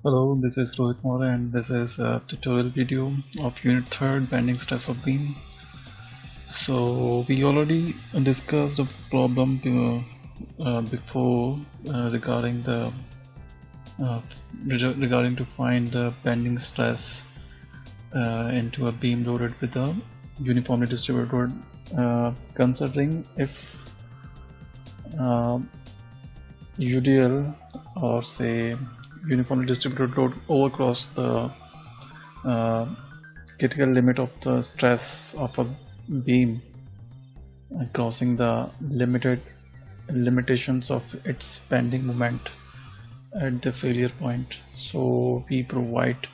Hello, this is Rohit Maurya and this is a tutorial video of Unit 3rd Bending Stress of Beam. So we already discussed a problem before regarding to find the bending stress into a beam loaded with a uniformly distributed load, considering if UDL or say uniformly distributed load overcross the critical limit of the stress of a beam, crossing the limitations of its bending moment at the failure point. So we provide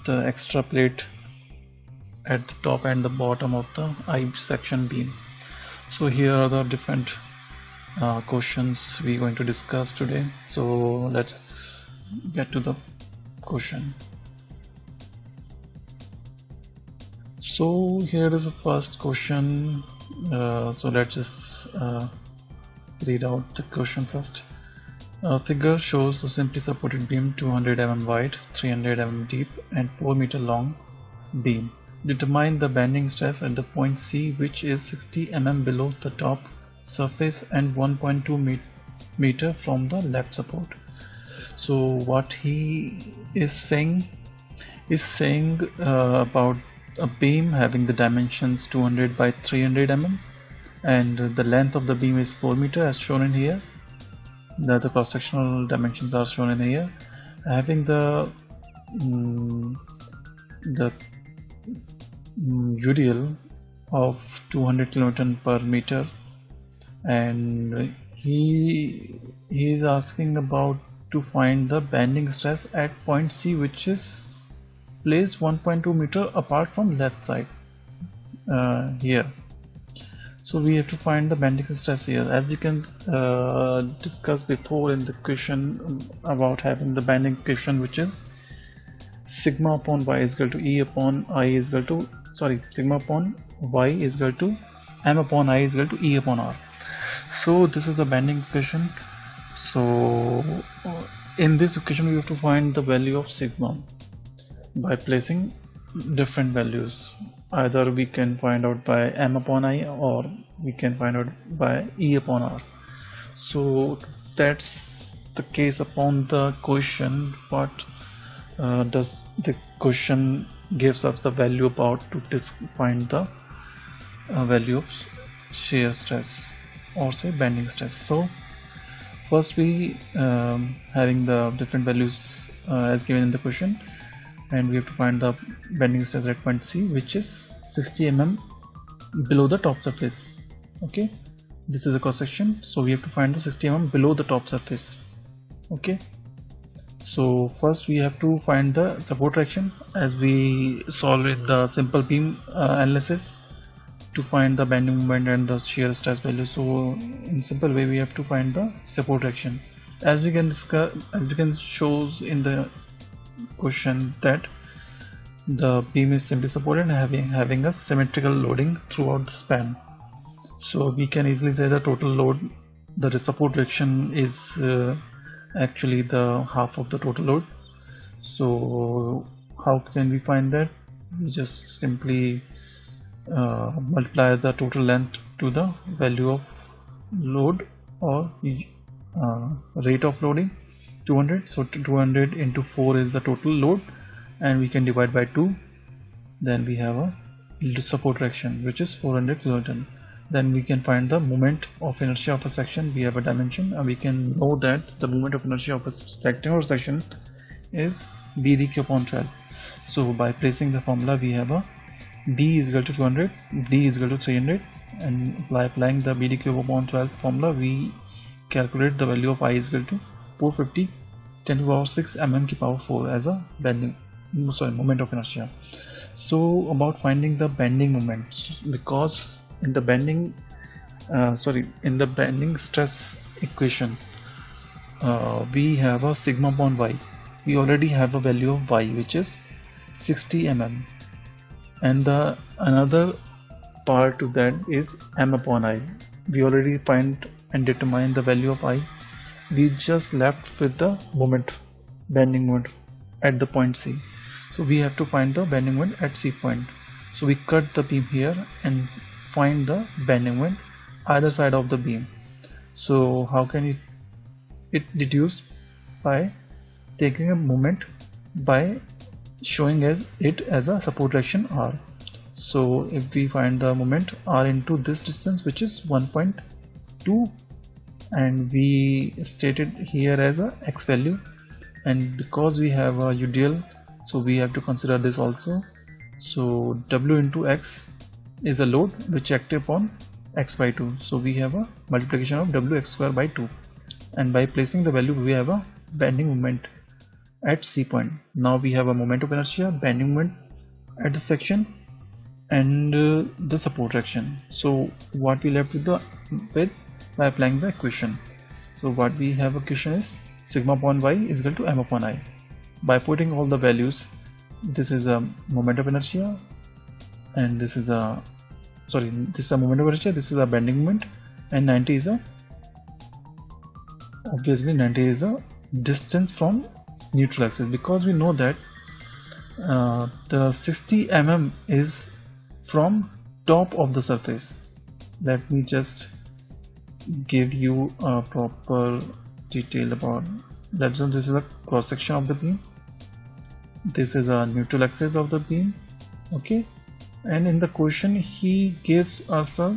the extra plate at the top and the bottom of the I section beam. So here are the different questions we're going to discuss today. So let's get to the question. So here is the first question. So let's just read out the question first. Figure shows a simply supported beam 200 mm wide, 300 mm deep and 4 meter long beam. Determine the bending stress at the point C, which is 60 mm below the top surface and 1.2 meter from the left support. So what he is saying about a beam having the dimensions 200 by 300 mm and the length of the beam is 4 meter as shown in here. The cross-sectional dimensions are shown in here. Having the UDL of 200 kN per meter, and he is asking about to find the bending stress at point C, which is placed 1.2 meter apart from left side here. So we have to find the bending stress here, as we can discuss before in the question about having the bending equation, which is sigma upon y is equal to E upon I is equal to sigma upon y is equal to m upon I is equal to E upon R. So this is the bending equation. So in this equation we have to find the value of sigma by placing different values. Either we can find out by m upon I or we can find out by E upon R. So that's the case upon the question. What does the question gives us the value about to find the value of shear stress or say bending stress. So first we having the different values as given in the question, and we have to find the bending stress at point C, which is 60 mm below the top surface. Okay, this is a cross section, so we have to find the 60 mm below the top surface. Okay, so first we have to find the support traction, as we solved in the simple beam analysis to find the bending moment and the shear stress value. So in simple way we have to find the support traction, as we can discuss, as we can shows in the question that the beam is simply supported and having a symmetrical loading throughout the span. So we can easily say the total load, the support traction is actually the half of the total load. So how can we find that? We just simply multiply the total length to the value of load or rate of loading, 200. So 200 into 4 is the total load, and we can divide by 2. Then we have a support traction which is 400 kN. Then we can find the moment of inertia of a section. We have a dimension, and we can know that the moment of inertia of a rectangular section is BdQ upon 12. So by placing the formula, we have a B is equal to 200, D is equal to 300, and by applying the BdQ upon 12 formula, we calculate the value of I is equal to 450 10 to the power 6 mm to the power 4 as a moment of inertia. So about finding the bending moment, because in the bending stress equation we have a sigma upon y. We already have a value of y, which is 60 mm, and the another part to that is m upon I. We already find and determine the value of I. We just left with the moment, bending moment. at the point C. So we have to find the bending moment at C point. So we cut the beam here and find the bending moment either side of the beam. So how can it deduce? By taking a moment by showing it as a support direction R. So if we find the moment R into this distance, which is 1.2, and we stated here as a X value, and because we have a UDL, so we have to consider this also. So W into X is a load which active on X by 2. So we have a multiplication of WX square by 2, and by placing the value we have a bending moment at C point. Now we have a moment of inertia, bending moment at the section, and the support direction. So what we left with by applying the equation. So what we have equation is sigma upon y is equal to m upon I. By putting all the values, this is a moment of inertia, and this is a moment of inertia, this is a bending moment, and 90 is obviously 90 is a distance from neutral axis, because we know that the 60 mm is from top of the surface. Let me just give you a proper detail about that. So this is a cross section of the beam, this is a neutral axis of the beam, okay, and in the question he gives us a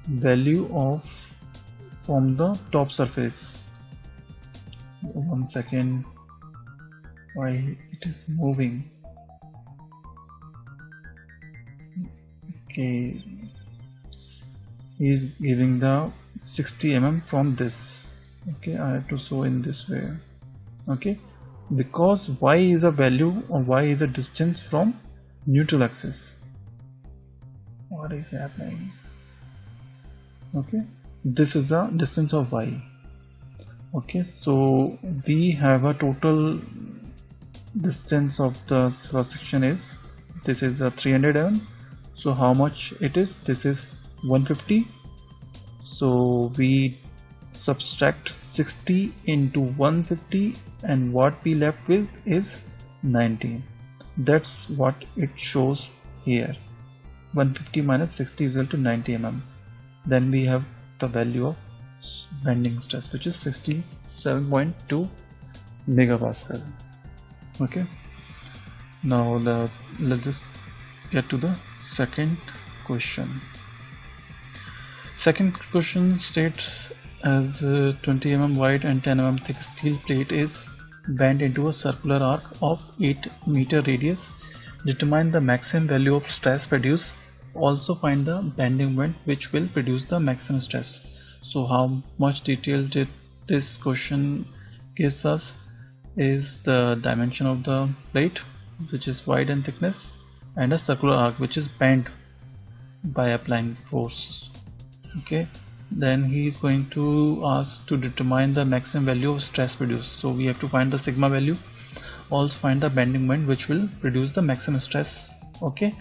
value of from the top surface. One second, why it is moving? Okay, he is giving the 60 mm from this. Okay, I have to show in this way. Okay, because y is a value, or y is a distance from neutral axis. What is happening? Okay, this is the distance of y. Okay, so we have a total distance of the cross section is, this is a 300 mm. So how much it is? This is 150. So we subtract 60 into 150, and what we left with is 90. That's what it shows here. 150 minus 60 is equal to 90 mm. Then we have the value of bending stress, which is 67.2 megapascal. Okay, now let's just get to the second question. Second question states, as 20 mm wide and 10 mm thick steel plate is bent into a circular arc of 8 meter radius, determine the maximum value of stress produced, also find the bending moment which will produce the maximum stress. So how much detail did this question gives us is the dimension of the plate, which is wide and thickness, and a circular arc which is bent by applying force. Okay, then he is going to ask to determine the maximum value of stress produced. So we have to find the sigma value, also find the bending moment which will produce the maximum stress. Okay,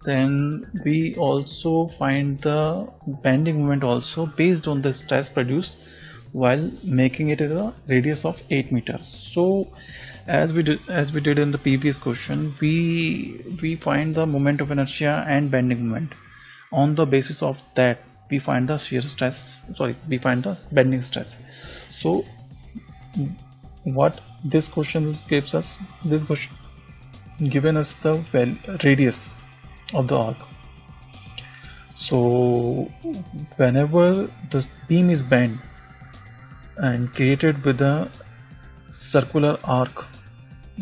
then we also find the bending moment also based on the stress produced while making it a radius of 8 meters. So as we did in the previous question, we find the moment of inertia and bending moment. On the basis of that, we find the shear stress, we find the bending stress. So what this question gives us, this question given us the radius of the arc. So whenever the beam is bent and created with a circular arc,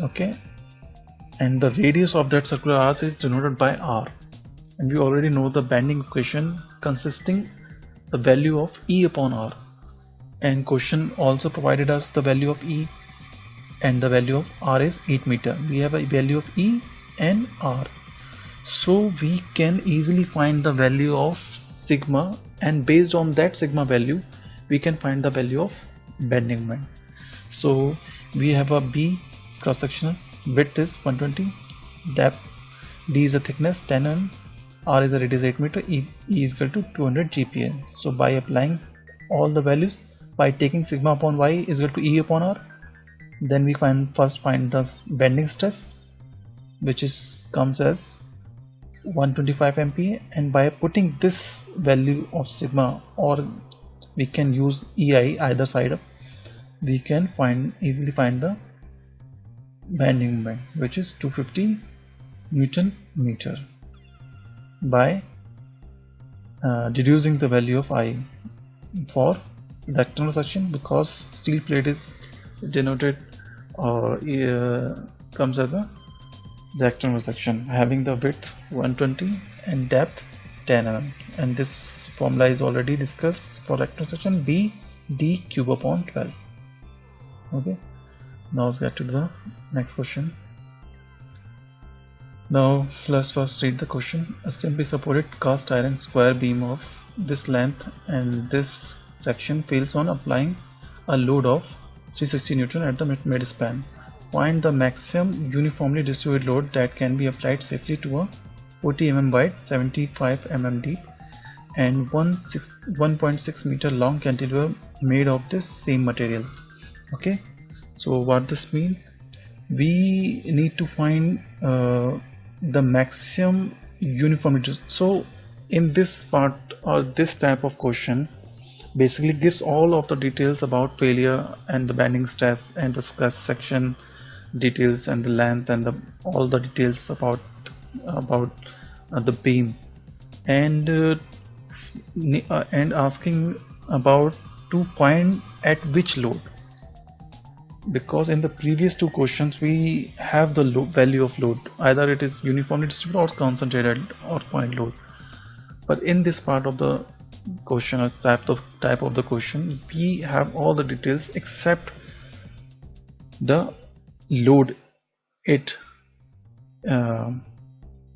okay, and the radius of that circular arc is denoted by r, and we already know the bending equation consisting the value of E upon R, and question also provided us the value of E, and the value of R is 8 meter. We have a value of E and R, so we can easily find the value of sigma, and based on that sigma value we can find the value of bending moment. So we have a B cross sectional, width is 120, depth D is the thickness 10 mm, R is the radius 8 meter, E is equal to 200 GPa. So by applying all the values by taking sigma upon y is equal to E upon R. Then we first find the bending stress, which comes as 125 MPa, and by putting this value of sigma, or we can use EI either side, we can easily find the bending moment, which is 250 Newton meter, by deducing the value of I for the external section, because steel plate is denoted or comes as the external section having the width 120 and depth 10 mm, and this formula is already discussed for external section, B d cube upon 12. Okay, now let's get to the next question. Now let's first read the question. A simply supported cast iron square beam of this length and this section fails on applying a load of 360 Newton at the midspan. Find the maximum uniformly distributed load that can be applied safely to a 40 mm wide, 75 mm deep and 1.6 meter long cantilever made of this same material. Okay, so what this means? We need to find the maximum uniformity. So in this part, or this type of question basically gives all of the details about failure and the bending stress and the stress section details and the length and all the details about the beam, and asking about to find at which load, because in the previous two questions we have the value of load, either it is uniformly distributed or concentrated or point load, but in this part of the question or type of the question we have all the details except the load it's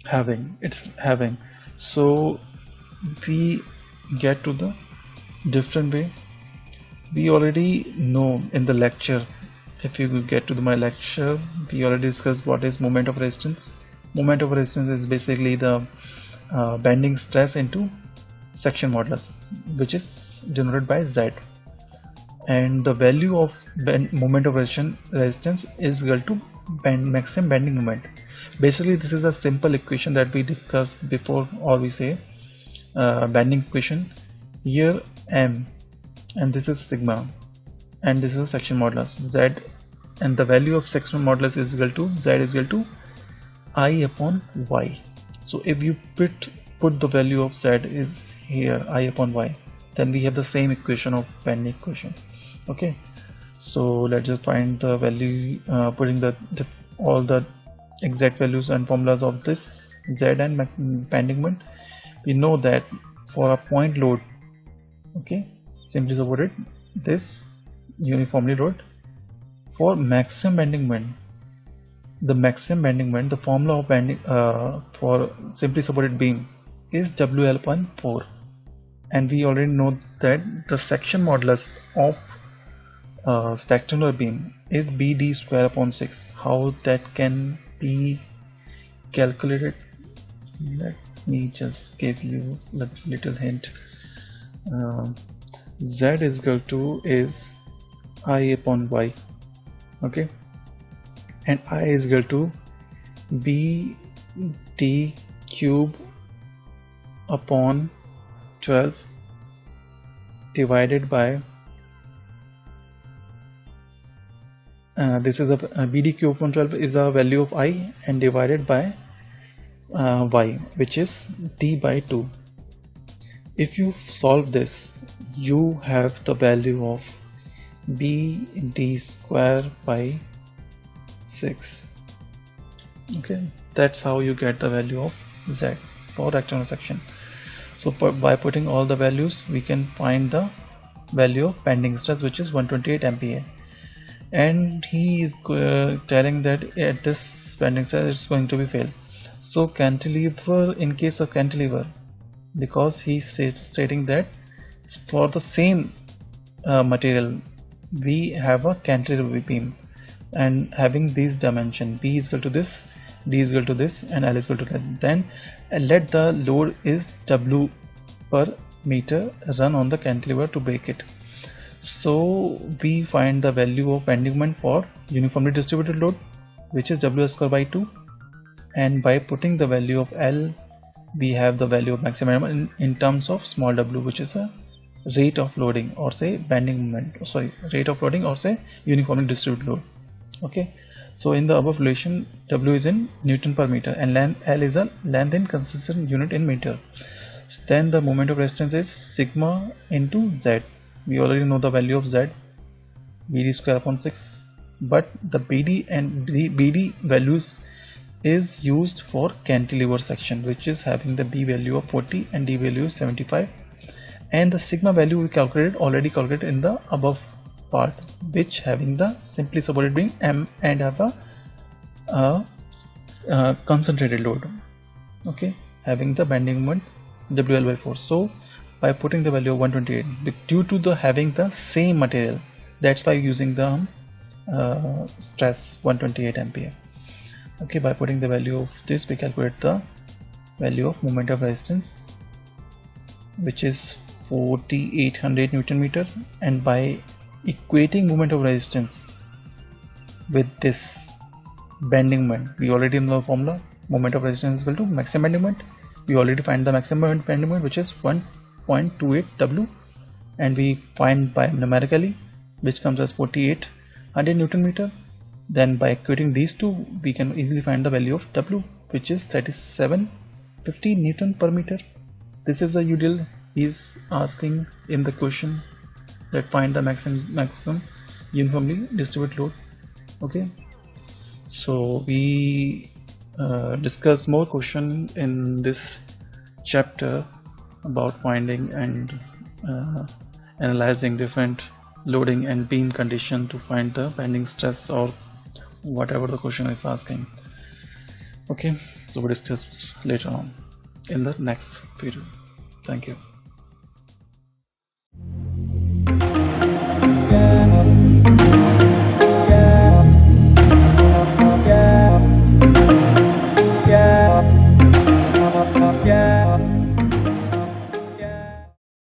having. So we get to the different way. We already know in the lecture, if you get to my lecture, we already discussed what is moment of resistance. Moment of resistance is basically the bending stress into section modulus, which is denoted by Z, and the value of moment of resistance is equal to maximum bending moment. Basically this is a simple equation that we discussed before, or we say bending equation. Here M, and this is sigma, and this is section modulus Z, and the value of section modulus is equal to Z is equal to I upon Y. So if you put the value of Z is here I upon Y, then we have the same equation of bending equation. Okay, so let's just find the value, putting all the exact values and formulas of this Z and bending moment. We know that for a point load, okay, simply supported this uniformly load, for maximum bending moment, the formula of bending for simply supported beam is WL upon 4, and we already know that the section modulus of rectangular beam is BD square upon 6. How that can be calculated? Let me just give you a little hint. Z is equal to is I upon Y, okay, and I is equal to BD cube upon 12 divided by this is a BD cube upon 12 is a value of I, and divided by Y, which is D by 2. If you solve this, you have the value of BD square by 6. Okay, that's how you get the value of Z for rectangular section. So by putting all the values, we can find the value of bending stress, which is 128 MPa, and he is telling that at this bending stress it's going to be fail. So cantilever, in case of cantilever, because he is stating that for the same material we have a cantilever beam and having these dimension, B is equal to this, D is equal to this, and L is equal to that, then let the load is W per meter run on the cantilever to break it. So we find the value of bending moment for uniformly distributed load, which is W square by 2, and by putting the value of L, we have the value of maximum in terms of small w, which is a rate of loading, or say bending moment, rate of loading, or say uniformly distributed load. Okay, so in the above relation, W is in Newton per meter and L is a length in consistent unit in meter. Then the moment of resistance is sigma into Z. We already know the value of Z, BD square upon 6, but the BD and BD values is used for cantilever section, which is having the B value of 40 and D value 75, and the sigma value we already calculated in the above part, which having the simply supported being M and have a concentrated load. Okay, having the bending moment WL by 4. So by putting the value of 128, due to the having the same material, that's why using the stress 128 ampere. Okay, by putting the value of this, we calculate the value of moment of resistance, which is 4800 Newton meter, and by equating moment of resistance with this bending moment, we already know the formula. Moment of resistance is equal to maximum bending moment. We already find the maximum bending moment, which is 1.28 W, and we find by numerically, which comes as 4800 Newton meter. Then by equating these two, we can easily find the value of W, which is 3750 Newton per meter. This is the UDL is asking in the question, that find the maximum uniformly distributed load. Okay, so we discuss more question in this chapter about finding and analyzing different loading and beam condition to find the bending stress or whatever the question is asking. Okay, so we discuss later on in the next video. Thank you.